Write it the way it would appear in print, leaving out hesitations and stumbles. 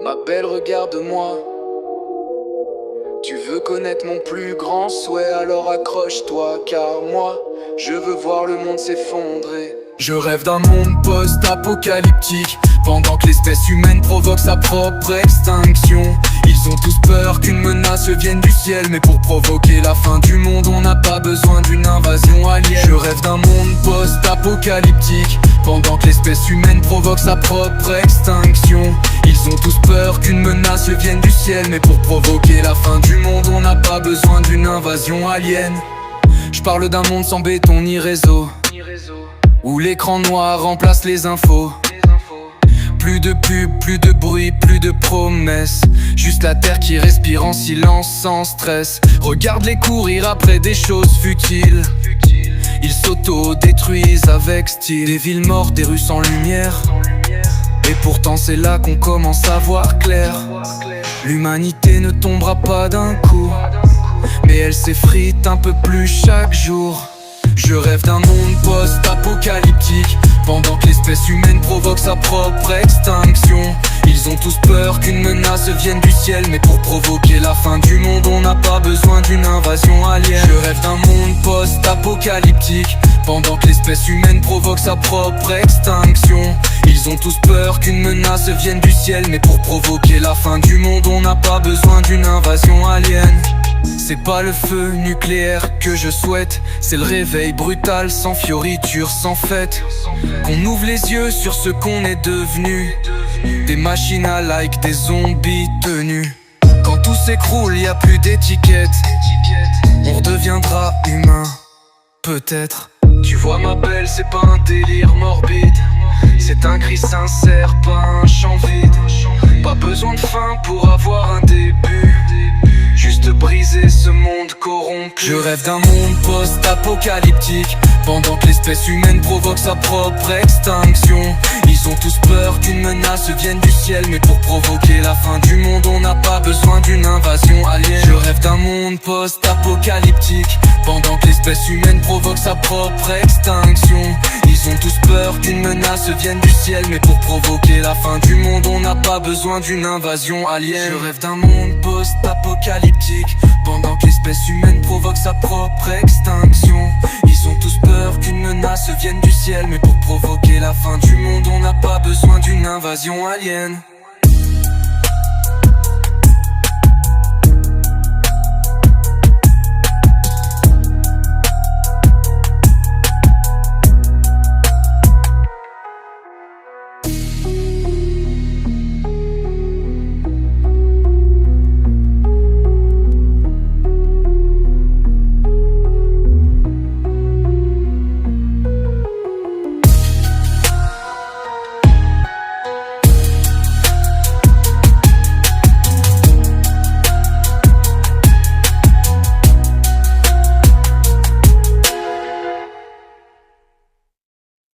Ma belle, regarde-moi. Tu veux connaître mon plus grand souhait, alors accroche-toi, car moi, je veux voir le monde s'effondrer. Je rêve d'un monde post-apocalyptique, pendant que l'espèce humaine provoque sa propre extinction. Ils ont tous peur qu'une menace vienne du ciel, mais pour provoquer la fin du monde, on n'a pas besoin d'une invasion alien. Je rêve d'un monde post-apocalyptique, pendant que l'espèce humaine provoque sa propre extinction. Ils ont tous peur qu'une menace vienne du ciel, mais pour provoquer la fin du monde, on n'a pas besoin d'une invasion alien. Je parle d'un monde sans béton ni réseau, où l'écran noir remplace les infos. Plus de pub, plus de bruit, plus de promesses, juste la terre qui respire en silence, sans stress. Regarde-les courir après des choses futiles. Ils s'auto-détruisent avec style. Des villes mortes, des rues sans lumière, et pourtant c'est là qu'on commence à voir clair. L'humanité ne tombera pas d'un coup, mais elle s'effrite un peu plus chaque jour. Je rêve d'un monde post-apocalyptique, pendant que l'espèce humaine provoque sa propre extinction. Ils ont tous peur qu'une menace vienne du ciel, mais pour provoquer la fin du monde, on n'a pas besoin d'une invasion alien. Je rêve d'un monde post-apocalyptique, pendant que l'espèce humaine provoque sa propre extinction. Ils ont tous peur qu'une menace vienne du ciel, mais pour provoquer la fin du monde, on n'a pas besoin d'une invasion alien. C'est pas le feu nucléaire que je souhaite, c'est le réveil brutal, sans fioriture, sans fête. Qu'on ouvre les yeux sur ce qu'on est devenu, des machines à like, des zombies tenus. Quand tout s'écroule, y a plus d'étiquette, on redeviendra humain, peut-être. Tu vois ma belle, c'est pas un délire morbide, c'est un cri sincère, pas un chant vide. Pas besoin de fin pour avoir un début, juste briser ce monde corrompu. Je rêve d'un monde post-apocalyptique, pendant que l'espèce humaine provoque sa propre extinction. Ils ont tous peur qu'une menace vienne du ciel, mais pour provoquer la fin du monde, on n'a pas besoin d'une invasion alien. Je rêve d'un monde post-apocalyptique, pendant que l'espèce humaine provoque sa propre extinction. Ils ont tous peur qu'une menace vienne du ciel, mais pour provoquer la fin du monde, on n'a pas besoin d'une invasion alien. Je rêve d'un monde post-apocalyptique, pendant que l'espèce humaine provoque sa propre extinction. Ils ont tous peur qu'une menace vienne du ciel, mais pour provoquer la fin du monde, on n'a pas besoin d'une invasion alien.